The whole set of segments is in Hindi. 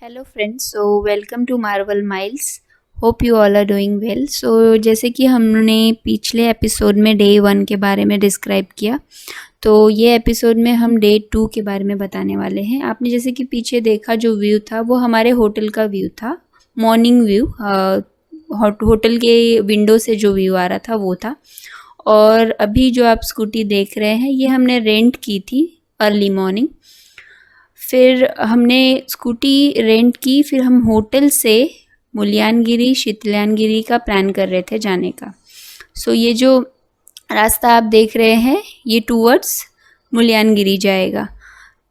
Hello friends, so welcome to Marvel Miles. Hope you all are doing well. So जैसे कि हमने पिछले एपिसोड में डे 1 के बारे में डिस्क्राइब किया, तो ये एपिसोड में हम डे 2 के बारे में बताने वाले हैं। आपने जैसे कि पीछे देखा जो व्यू था वो हमारे होटल का व्यू था, मॉर्निंग व्यू। होटल के विंडो से जो व्यू आ रहा था वो था। और अभी जो आप स्कूटी देख रहे हैं ये हमने रेंट की थी अर्ली मॉर्निंग। फिर हमने स्कूटी रेंट की, फिर हम होटल से मुलियानगिरी शीतलानगिरी का प्लान कर रहे थे जाने का। सो ये जो रास्ता आप देख रहे हैं ये टूवर्ड्स मुलियानगिरी जाएगा।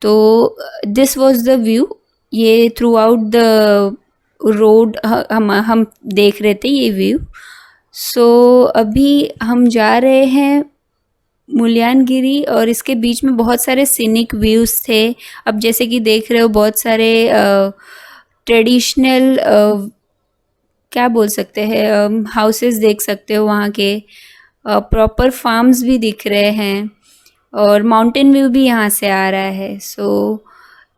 तो दिस वाज द व्यू। ये थ्रू आउट द रोड हम देख रहे थे ये व्यू। सो अभी हम जा रहे हैं मुलियानगिरी और इसके बीच में बहुत सारे सीनिक व्यूज़ थे। अब जैसे कि देख रहे हो बहुत सारे ट्रेडिशनल क्या बोल सकते हैं हाउसेस देख सकते हो वहाँ के। प्रॉपर फार्म्स भी दिख रहे हैं और माउंटेन व्यू भी यहाँ से आ रहा है। So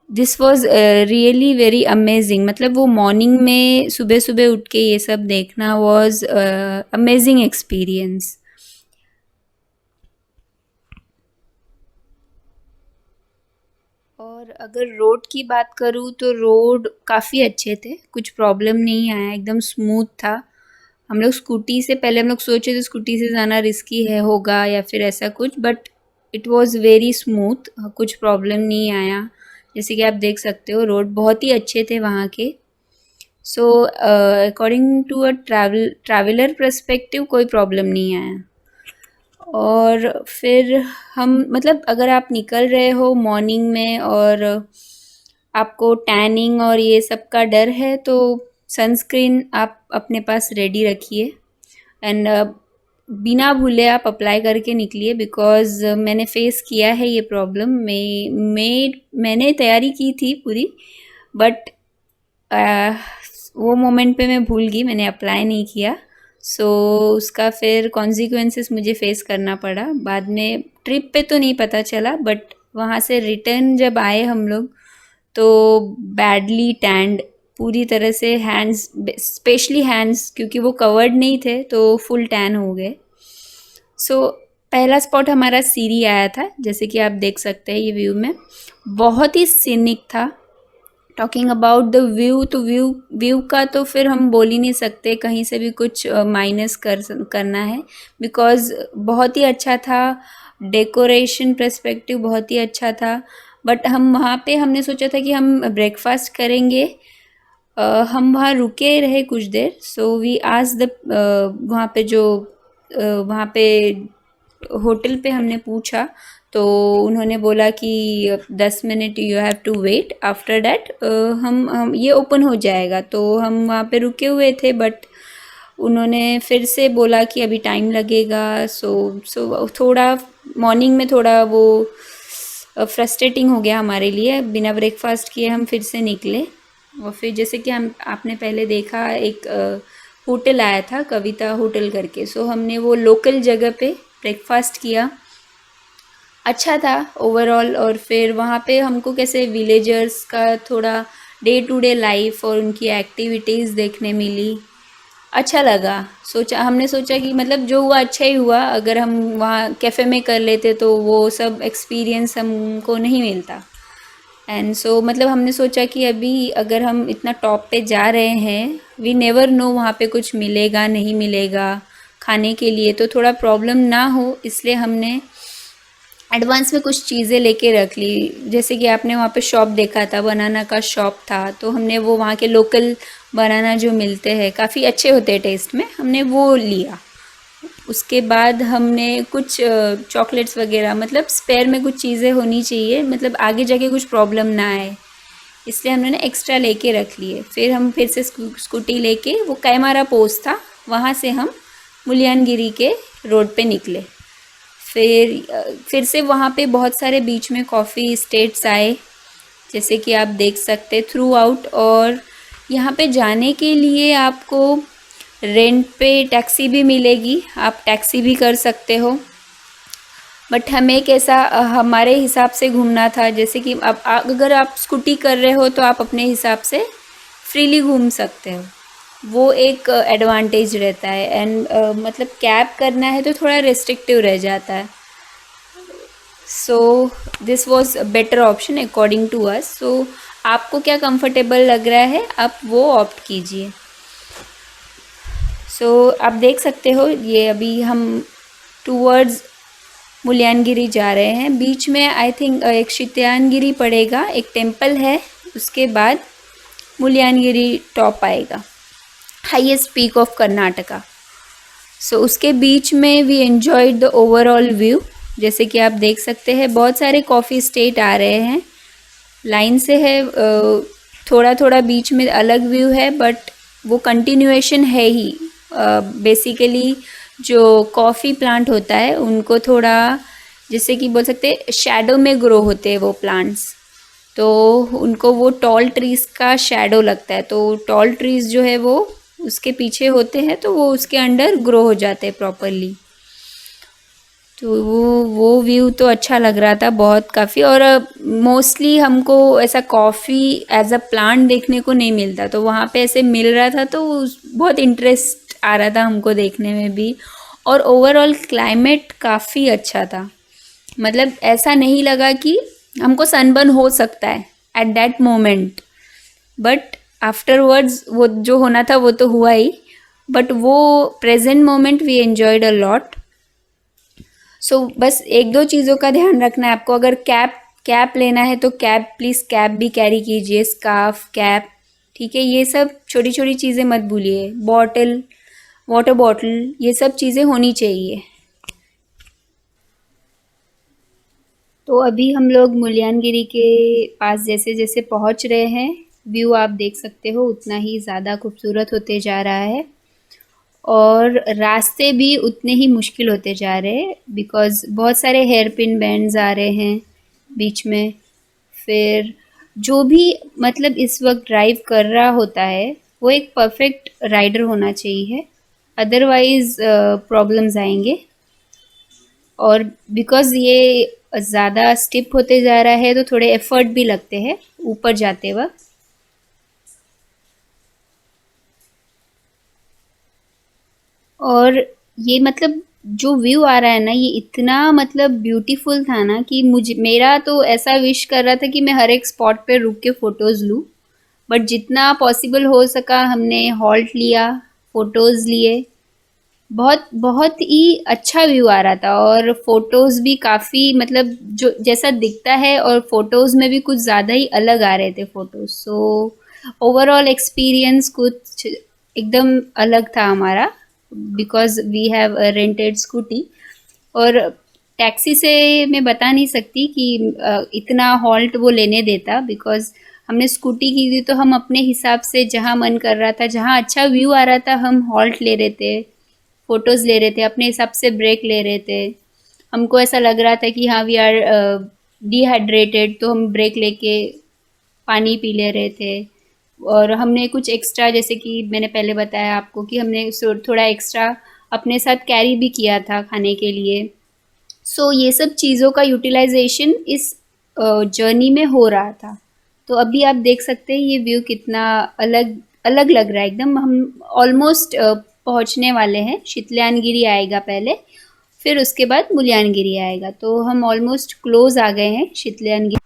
this was really very amazing. मतलब वो मॉर्निंग में सुबह सुबह उठ के ये सब देखना वाज अमेजिंग एक्सपीरियंस। और अगर रोड की बात करूँ तो रोड काफ़ी अच्छे थे, कुछ प्रॉब्लम नहीं आया, एकदम स्मूथ था। हम लोग स्कूटी से पहले हम लोग सोचे थे स्कूटी से जाना रिस्की है होगा या फिर ऐसा कुछ, but it was very smooth, कुछ प्रॉब्लम नहीं आया। जैसे कि आप देख सकते हो रोड बहुत ही अच्छे थे वहाँ के। So according to a traveller perspective कोई प्रॉब्लम नहीं आया। और फिर हम मतलब अगर आप निकल रहे हो मॉर्निंग में और आपको टैनिंग और ये सब का डर है तो सनस्क्रीन आप अपने पास रेडी रखिए एंड बिना भूले आप अप्लाई करके निकलिए, बिकॉज़ मैंने फेस किया है ये प्रॉब्लम। मैंने तैयारी की थी पूरी, बट वो मोमेंट पे मैं भूल गई, मैंने अप्लाई नहीं किया। सो उसका फिर कॉन्सिक्वेंसेस मुझे फेस करना पड़ा बाद में। ट्रिप पे तो नहीं पता चला, बट वहाँ से रिटर्न जब आए हम लोग तो बैडली टैंड पूरी तरह से, हैंड्स स्पेशली हैंड्स क्योंकि वो कवर्ड नहीं थे तो फुल टैन हो गए। सो पहला स्पॉट हमारा सीरी आया था, जैसे कि आप देख सकते हैं ये व्यू में बहुत ही सीनिक था। टॉकिंग अबाउट द व्यू, तो व्यू का तो फिर हम बोल ही नहीं सकते, कहीं से भी कुछ माइनस करना है, बिकॉज़ बहुत ही अच्छा था। डेकोरेशन पर्सपेक्टिव बहुत ही अच्छा था। बट हम वहाँ पे हमने सोचा था कि हम ब्रेकफास्ट करेंगे। हम वहाँ रुके रहे कुछ देर। सो वी आज द वहाँ पे जो वहाँ पे होटल पे हमने पूछा तो उन्होंने बोला कि 10 minute you have to wait, after that हम ये ओपन हो जाएगा। तो हम वहाँ पे रुके हुए थे, बट उन्होंने फिर से बोला कि अभी टाइम लगेगा। सो थोड़ा मॉर्निंग में थोड़ा वो फ्रस्ट्रेटिंग हो गया हमारे लिए। बिना ब्रेकफास्ट किए हम फिर से निकले और फिर जैसे कि हम आपने पहले देखा एक होटल आया था कविता होटल करके। सो हमने वो लोकल जगह पे ब्रेकफास्ट किया, अच्छा था ओवरऑल। और फिर वहाँ पे हमको कैसे विलेजर्स का थोड़ा डे टू डे लाइफ और उनकी एक्टिविटीज़ देखने मिली, अच्छा लगा। हमने सोचा कि मतलब जो हुआ अच्छा ही हुआ, अगर हम वहाँ कैफ़े में कर लेते तो वो सब एक्सपीरियंस हमको नहीं मिलता। एंड सो मतलब हमने सोचा कि अभी अगर हम इतना टॉप पे जा रहे हैं, वी नेवर नो वहाँ पे कुछ मिलेगा नहीं मिलेगा खाने के लिए, तो थोड़ा प्रॉब्लम ना हो इसलिए हमने एडवांस में कुछ चीज़ें लेके रख ली। जैसे कि आपने वहाँ पे शॉप देखा था, बनाना का शॉप था, तो हमने वो वहाँ के लोकल बनाना जो मिलते हैं काफ़ी अच्छे होते हैं टेस्ट में, हमने वो लिया। उसके बाद हमने कुछ चॉकलेट्स वगैरह, मतलब स्पेयर में कुछ चीज़ें होनी चाहिए, मतलब आगे जाके कुछ प्रॉब्लम ना आए, इसलिए हमने ना एक्स्ट्रा लेके रख लिए। फिर हम फिर से स्कूटी लेके वो कैमारा पोस्ट था वहाँ से हम मुलियानगिरी के रोड पे निकले। फिर से वहाँ पे बहुत सारे बीच में कॉफ़ी स्टेट्स आए, जैसे कि आप देख सकते थ्रू आउट। और यहाँ पे जाने के लिए आपको रेंट पे टैक्सी भी मिलेगी, आप टैक्सी भी कर सकते हो। बट हमें कैसा हमारे हिसाब से घूमना था, जैसे कि अब अगर आप स्कूटी कर रहे हो तो आप अपने हिसाब से फ्रीली घूम सकते हो, वो एक एडवांटेज रहता है। एंड मतलब कैब करना है तो थोड़ा रिस्ट्रिक्टिव रह जाता है। So this was a better option according to us. So आपको क्या कंफर्टेबल लग रहा है आप वो ऑप्ट कीजिए। सो आप देख सकते हो ये अभी हम टूवर्ड्स मुल्यानगिरी जा रहे हैं। बीच में आई थिंक एक शीतयानगिरी पड़ेगा, एक टेम्पल है, उसके बाद मुल्यानगिरी टॉप आएगा, highest peak of Karnataka. So उसके बीच में we enjoyed the overall view. जैसे कि आप देख सकते हैं बहुत सारे कॉफ़ी स्टेट आ रहे हैं, लाइन से है, थोड़ा थोड़ा बीच में अलग व्यू है बट वो कंटिन्यूएशन है ही। बेसिकली जो कॉफ़ी प्लांट होता है उनको थोड़ा जैसे कि बोल सकते हैं शैडो में ग्रो होते हैं वो प्लांट्स, तो उनको वो टॉल ट्रीज़ का शैडो लगता है, तो टॉल ट्रीज़ जो है वो उसके पीछे होते हैं तो वो उसके अंडर ग्रो हो जाते हैं प्रॉपरली। तो वो व्यू तो अच्छा लग रहा था बहुत काफ़ी। और मोस्टली हमको ऐसा कॉफ़ी एज अ प्लांट देखने को नहीं मिलता, तो वहाँ पे ऐसे मिल रहा था तो बहुत इंटरेस्ट आ रहा था हमको देखने में भी। और ओवरऑल क्लाइमेट काफ़ी अच्छा था, मतलब ऐसा नहीं लगा कि हमको सनबर्न हो सकता है at that moment, but afterwards वो जो होना था वो तो हुआ ही, बट वो present moment we enjoyed a lot. So बस एक दो चीज़ों का ध्यान रखना है आपको। अगर कैप लेना है तो प्लीज़ कैप भी कैरी कीजिए, स्कार्फ, कैप, ठीक है। ये सब छोटी छोटी चीज़ें मत भूलिए, बॉटल, वाटर बॉटल, ये सब चीज़ें होनी चाहिए। तो अभी हम लोग मुल्यानगिरी के पास जैसे जैसे पहुंच रहे हैं, व्यू आप देख सकते हो उतना ही ज़्यादा खूबसूरत होते जा रहा है और रास्ते भी उतने ही मुश्किल होते जा रहे हैं बिकॉज़ बहुत सारे हेयर पिन बेंड्स आ रहे हैं बीच में। फिर जो भी मतलब इस वक्त ड्राइव कर रहा होता है वो एक परफेक्ट राइडर होना चाहिए, अदरवाइज़ प्रॉब्लम्स आएंगे। और बिकॉज़ ये ज़्यादा स्टिप होते जा रहा है तो थोड़े एफर्ट भी लगते हैं ऊपर जाते वक्त। और ये मतलब जो व्यू आ रहा है ना ये इतना मतलब ब्यूटीफुल था ना कि मुझे, मेरा तो ऐसा विश कर रहा था कि मैं हर एक स्पॉट पे रुक के फ़ोटोज़ लूँ, बट जितना पॉसिबल हो सका हमने हॉल्ट लिया, फ़ोटोज़ लिए। बहुत बहुत ही अच्छा व्यू आ रहा था और फोटोज़ भी काफ़ी मतलब जो जैसा दिखता है और फोटोज़ में भी कुछ ज़्यादा ही अलग आ रहे थे फोटोज़। सो ओवरऑल एक्सपीरियंस कुछ एकदम अलग था हमारा because we have rented scooty. और टैक्सी से मैं बता नहीं सकती कि इतना हॉल्ट वो लेने देता, बिकॉज़ हमने स्कूटी की थी तो हम अपने हिसाब से जहाँ मन कर रहा था, जहाँ अच्छा व्यू आ रहा था हम हॉल्ट ले रहे थे, फ़ोटोज़ ले रहे थे, अपने हिसाब से ब्रेक ले रहे थे। हमको ऐसा लग रहा था कि हाँ वी आर डिहाइड्रेटेड तो हम ब्रेक लेके पानी पी ले रहे थे। और हमने कुछ एक्स्ट्रा, जैसे कि मैंने पहले बताया आपको कि हमने थोड़ा एक्स्ट्रा अपने साथ कैरी भी किया था खाने के लिए। सो ये सब चीज़ों का यूटिलाइजेशन इस जर्नी में हो रहा था। तो अभी आप देख सकते हैं ये व्यू कितना अलग अलग लग रहा है एकदम। हम ऑलमोस्ट पहुंचने वाले हैं, शीतल्यानगिरी आएगा पहले, फिर उसके बाद मुल्यानगिरी आएगा, तो हम ऑलमोस्ट क्लोज आ गए हैं शीतल्यानगिरी।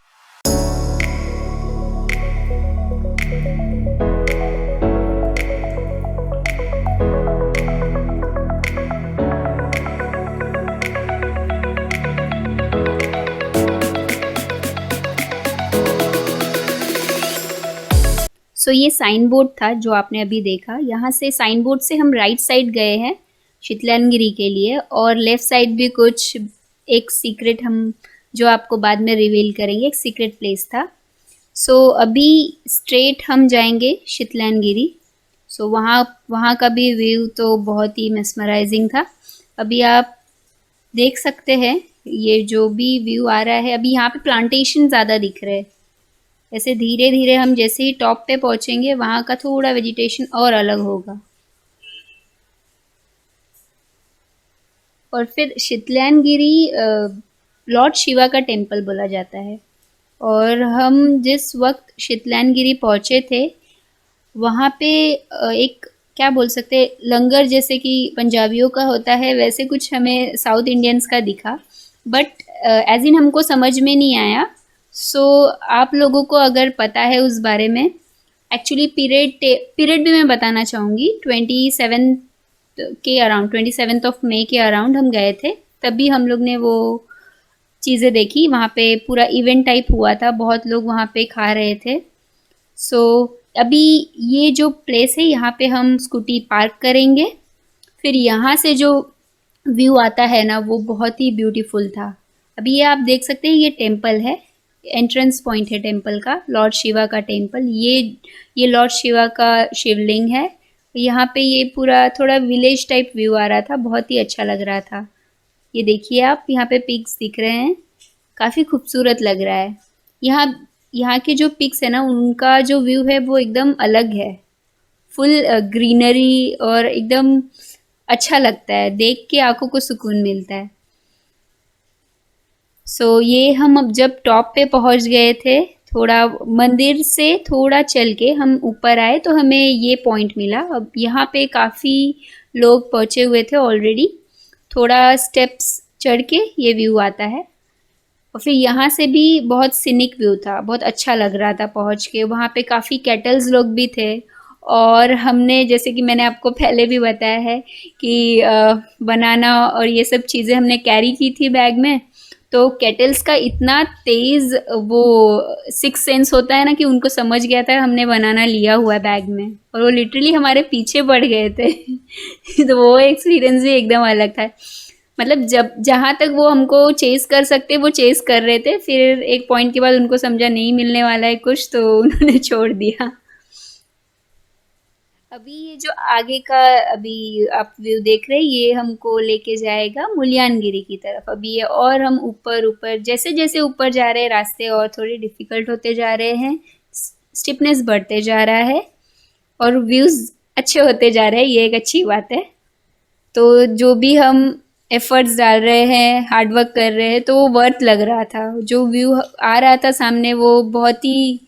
सो ये साइन बोर्ड था जो आपने अभी देखा, यहाँ से साइन बोर्ड से हम राइट साइड गए हैं शीतल्यानगिरी के लिए, और लेफ़्ट साइड भी कुछ एक सीक्रेट हम जो आपको बाद में रिवील करेंगे, एक सीक्रेट प्लेस था। सो अभी स्ट्रेट हम जाएंगे शीतल्यानगिरी। सो वहाँ वहाँ का भी व्यू तो बहुत ही मेस्मराइजिंग था। अभी आप देख सकते हैं ये जो भी व्यू आ रहा है, अभी यहाँ पे प्लांटेशन ज़्यादा दिख रहे हैं। ऐसे धीरे धीरे हम जैसे ही टॉप पे पहुंचेंगे वहाँ का थोड़ा वेजिटेशन और अलग होगा। और फिर शीतल्यानगिरी लॉर्ड शिवा का टेम्पल बोला जाता है। और हम जिस वक्त शीतल्यानगिरी पहुँचे थे वहाँ पे एक क्या बोल सकते हैं, लंगर जैसे कि पंजाबियों का होता है वैसे कुछ हमें साउथ इंडियंस का दिखा, बट एज इन हमको समझ में नहीं आया। सो आप लोगों को अगर पता है उस बारे में, एक्चुअली पीरियड भी मैं बताना चाहूँगी। 27 के अराउंड, 27 के अराउंड हम गए थे, तभी हम लोग ने वो चीज़ें देखी। वहाँ पे पूरा इवेंट टाइप हुआ था, बहुत लोग वहाँ पे खा रहे थे। सो अभी ये जो प्लेस है यहाँ पे हम स्कूटी पार्क करेंगे, फिर यहाँ से जो व्यू आता है ना वो बहुत ही ब्यूटीफुल था। अभी ये आप देख सकते हैं, ये टेम्पल है, एंट्रेंस पॉइंट है टेम्पल का, लॉर्ड शिवा का टेम्पल। ये लॉर्ड शिवा का शिवलिंग है। यहाँ पे ये पूरा थोड़ा विलेज टाइप व्यू आ रहा था, बहुत ही अच्छा लग रहा था। ये देखिए आप, यहाँ पे पिक्स दिख रहे हैं, काफ़ी खूबसूरत लग रहा है। यहाँ यहाँ के जो पिक्स है ना, उनका जो व्यू है वो एकदम अलग है, फुल ग्रीनरी, और एकदम अच्छा लगता है, देख के आंखों को सुकून मिलता है। ये हम अब जब टॉप पे पहुंच गए थे, थोड़ा मंदिर से थोड़ा चल के हम ऊपर आए तो हमें ये पॉइंट मिला। अब यहाँ पे काफ़ी लोग पहुँचे हुए थे ऑलरेडी। थोड़ा स्टेप्स चढ़ के ये व्यू आता है, और फिर यहाँ से भी बहुत सिनिक व्यू था, बहुत अच्छा लग रहा था पहुँच के। वहाँ पे काफ़ी कैटल्स लोग भी थे, और हमने, जैसे कि मैंने आपको पहले भी बताया है कि बनाना और ये सब चीज़ें हमने कैरी की थी बैग में। तो कैटल्स का इतना तेज़ वो सिक्स सेंस होता है ना, कि उनको समझ गया था हमने बनाना लिया हुआ है बैग में, और वो लिटरली हमारे पीछे पड़ गए थे। तो वो एक्सपीरियंस भी एकदम अलग था। मतलब जब जहाँ तक वो हमको चेस कर सकते वो चेस कर रहे थे, फिर एक पॉइंट के बाद उनको समझा नहीं मिलने वाला है कुछ, तो उन्होंने छोड़ दिया। अभी ये जो आगे का अभी आप व्यू देख रहे हैं, ये हमको लेके जाएगा मुलियानगिरी की तरफ। अभी ये और हम ऊपर ऊपर, जैसे जैसे ऊपर जा रहे हैं रास्ते और थोड़े डिफिकल्ट होते जा रहे हैं, स्टिफनेस बढ़ते जा रहा है, और व्यूज़ अच्छे होते जा रहे हैं, ये एक अच्छी बात है। तो जो भी हम एफर्ट्स डाल रहे हैं, हार्ड वर्क कर रहे हैं, तो वो वर्थ लग रहा था। जो व्यू आ रहा था सामने वो बहुत ही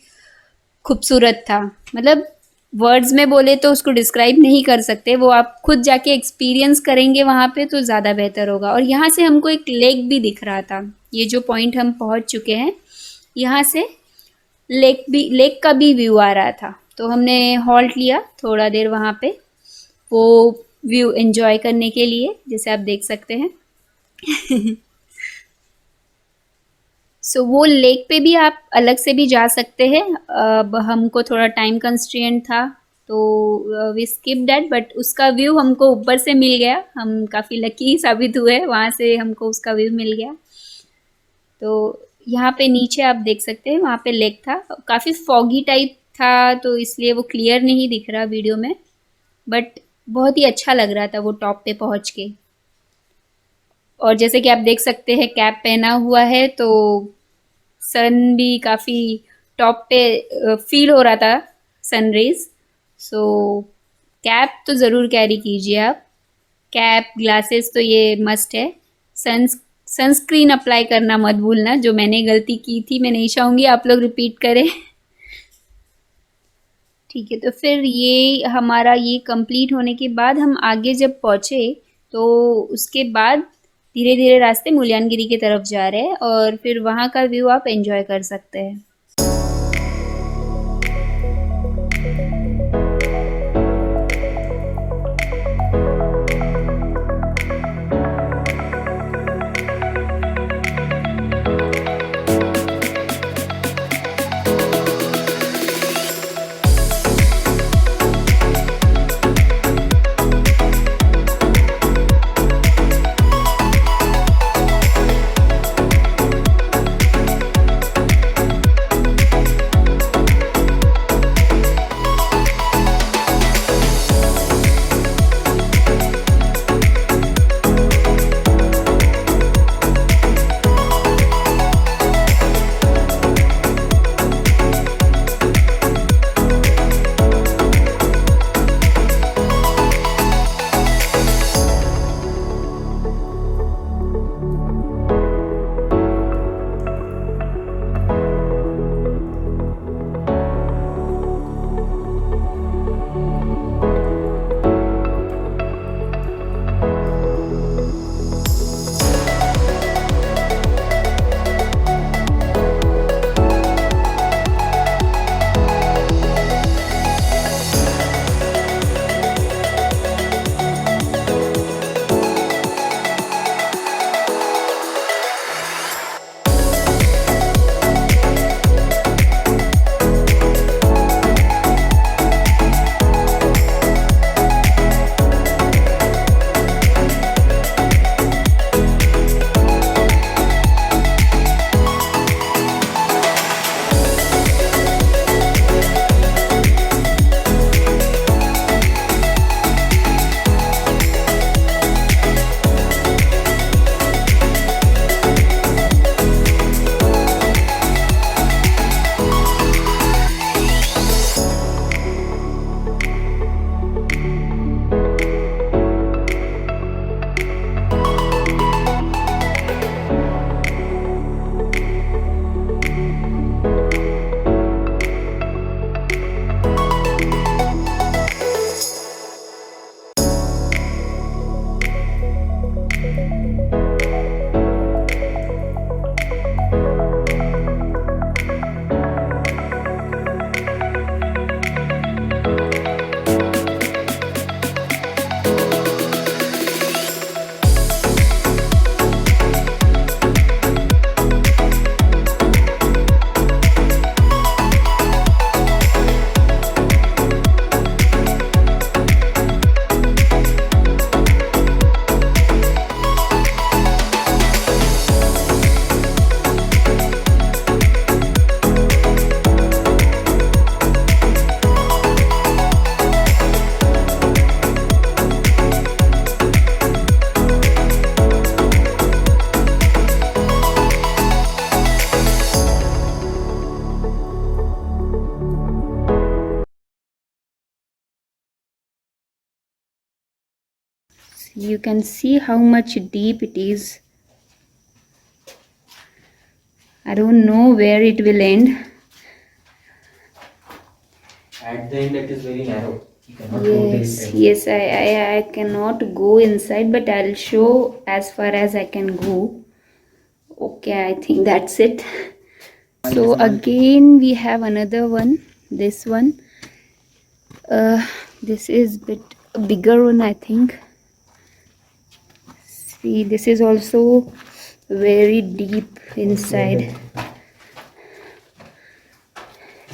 खूबसूरत था। मतलब वर्ड्स में बोले तो उसको डिस्क्राइब नहीं कर सकते, वो आप खुद जाके एक्सपीरियंस करेंगे वहाँ पे तो ज़्यादा बेहतर होगा। और यहाँ से हमको एक लेक भी दिख रहा था, ये जो पॉइंट हम पहुँच चुके हैं, यहाँ से लेक का भी व्यू आ रहा था। तो हमने हॉल्ट लिया थोड़ा देर वहाँ पे, वो व्यू एंजॉय करने के लिए, जैसे आप देख सकते हैं। वो लेक पे भी आप अलग से भी जा सकते हैं। अब हमको थोड़ा टाइम कंस्ट्रेंट था, तो वी स्किप दैट, बट उसका व्यू हमको ऊपर से मिल गया। हम काफ़ी लकी साबित हुए, वहाँ से हमको उसका व्यू मिल गया। तो यहाँ पे नीचे आप देख सकते हैं, वहाँ पे लेक था, काफ़ी फॉगी टाइप था, तो इसलिए वो क्लियर नहीं दिख रहा वीडियो में, बट बहुत ही अच्छा लग रहा था वो टॉप पे पहुँच के। और जैसे कि आप देख सकते हैं, कैप पहना हुआ है, तो सन भी काफ़ी टॉप पे फील हो रहा था, सन रेज। सो कैप तो ज़रूर कैरी कीजिए आप, कैप, ग्लासेस तो ये मस्ट है। सनस्क्रीन अप्लाई करना मत भूलना, जो मैंने गलती की थी, मैं नहीं चाहूँगी आप लोग रिपीट करें। ठीक है, तो फिर ये हमारा ये कंप्लीट होने के बाद हम आगे जब पहुँचे, तो उसके बाद धीरे धीरे रास्ते मुलियानगिरी की तरफ जा रहे हैं, और फिर वहाँ का व्यू आप एंजॉय कर सकते हैं। You can see how much deep it is. I don't know where it will end. At the end, it is very narrow. You cannot go till end. Yes, I cannot go inside, but I'll show as far as I can go. Okay, I think that's it. So again, we have another one. This one. This is bit bigger one, I think. See, this is also very deep inside.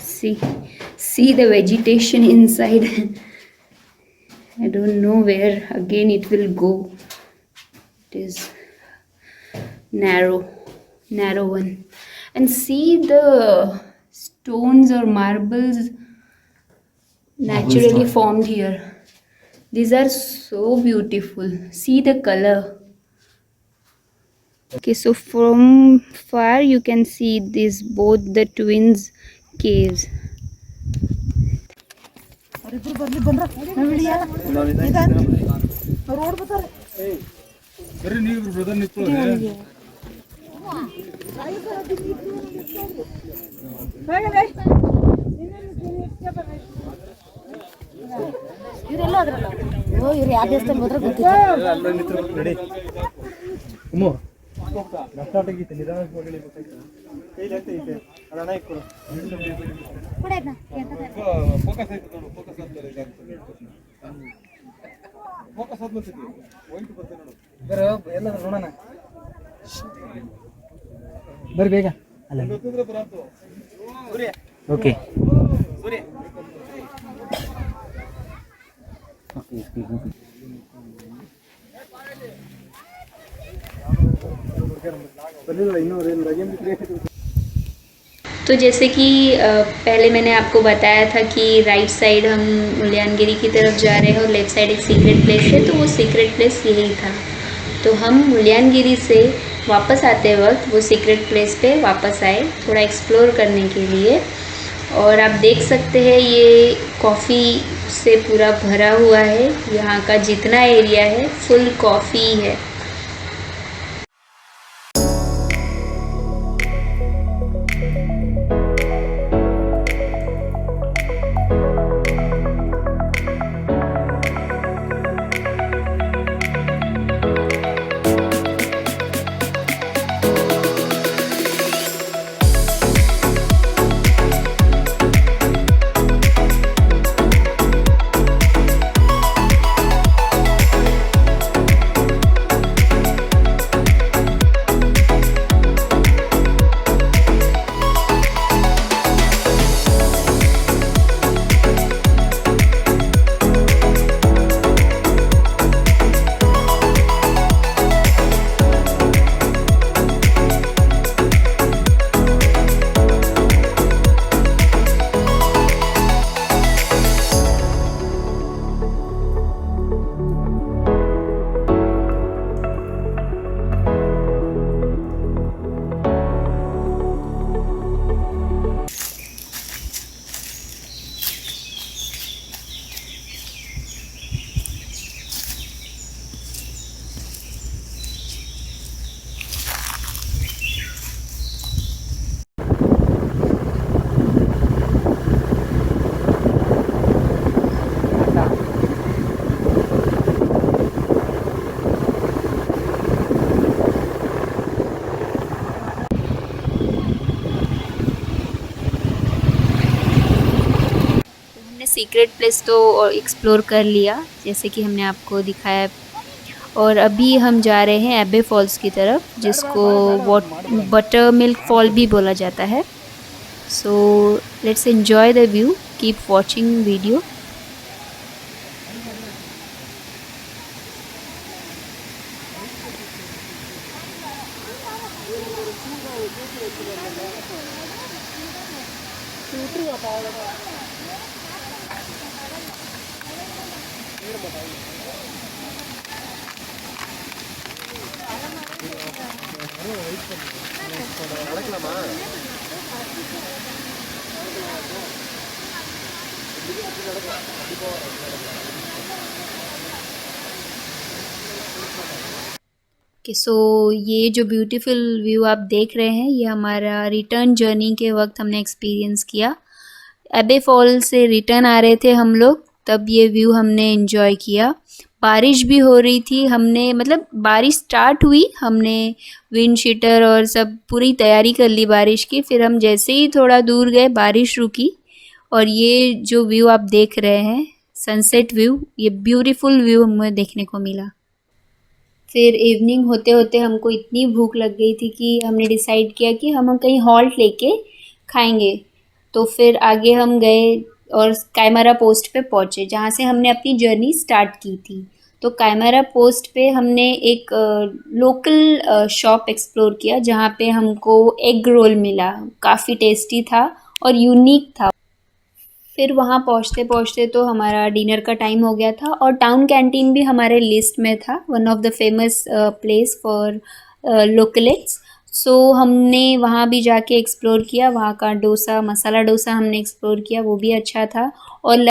See the vegetation inside. I don't know where again it will go. It is narrow one. And see the stones or marbles naturally formed here. These are so beautiful. See the color. Okay, so from far you can see these both the twins caves. ಬರ್ರಿ ಬೇಗ ಅಲ್ಲ ಓಕೆ तो जैसे कि पहले मैंने आपको बताया था कि राइट साइड हम मुल्यानगिरी की तरफ जा रहे हैं और लेफ्ट साइड एक सीक्रेट प्लेस है, तो वो सीक्रेट प्लेस यही था। तो हम मुल्यानगिरी से वापस आते वक्त वो सीक्रेट प्लेस पे वापस आए थोड़ा एक्सप्लोर करने के लिए। और आप देख सकते हैं ये कॉफ़ी से पूरा भरा हुआ है। यहाँ का जितना एरिया है फुल कॉफ़ी है। सीक्रेट प्लेस तो एक्सप्लोर कर लिया जैसे कि हमने आपको दिखाया, और अभी हम जा रहे हैं एबे फॉल्स की तरफ, जिसको बटर मिल्क फॉल भी बोला जाता है। So let's enjoy the view, keep watching video. कि सो ये जो ब्यूटीफुल व्यू आप देख रहे हैं ये हमारा रिटर्न जर्नी के वक्त हमने एक्सपीरियंस किया। एबे फॉल से रिटर्न आ रहे थे हम लोग, तब ये व्यू हमने एंजॉय किया। बारिश भी हो रही थी, हमने मतलब बारिश स्टार्ट हुई, हमने विंड शीटर और सब पूरी तैयारी कर ली बारिश की। फिर हम जैसे ही थोड़ा दूर गए बारिश रुकी और ये जो व्यू आप देख रहे हैं सनसेट व्यू, ये ब्यूटीफुल व्यू हमें देखने को मिला। फिर इवनिंग होते होते हमको इतनी भूख लग गई थी कि हमने डिसाइड किया कि हम कहीं हॉल्ट लेके खाएंगे। तो फिर आगे हम गए और कायमारा पोस्ट पे पहुँचे जहाँ से हमने अपनी जर्नी स्टार्ट की थी। तो कायमारा पोस्ट पे हमने एक लोकल शॉप एक्सप्लोर किया जहाँ पे हमको एग रोल मिला, काफ़ी टेस्टी था और यूनिक था। फिर वहाँ पहुँचते पहुँचते तो हमारा डिनर का टाइम हो गया था और टाउन कैंटीन भी हमारे लिस्ट में था, one of the famous place for localites. So हमने वहाँ भी जाके एक्सप्लोर किया, वहाँ का डोसा, मसाला डोसा हमने एक्सप्लोर किया, वो भी अच्छा था। और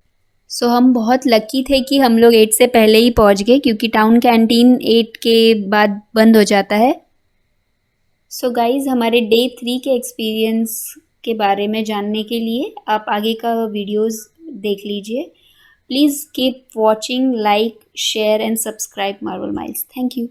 सो हम बहुत लकी थे कि हम लोग 8 से पहले ही पहुँच गए क्योंकि टाउन कैंटीन 8 के बाद बंद हो जाता है। सो गाइज़ हमारे डे 3 के एक्सपीरियंस के बारे में जानने के लिए आप आगे का वीडियोस देख लीजिए। Please keep watching, like, share and subscribe Marvel miles. Thank you.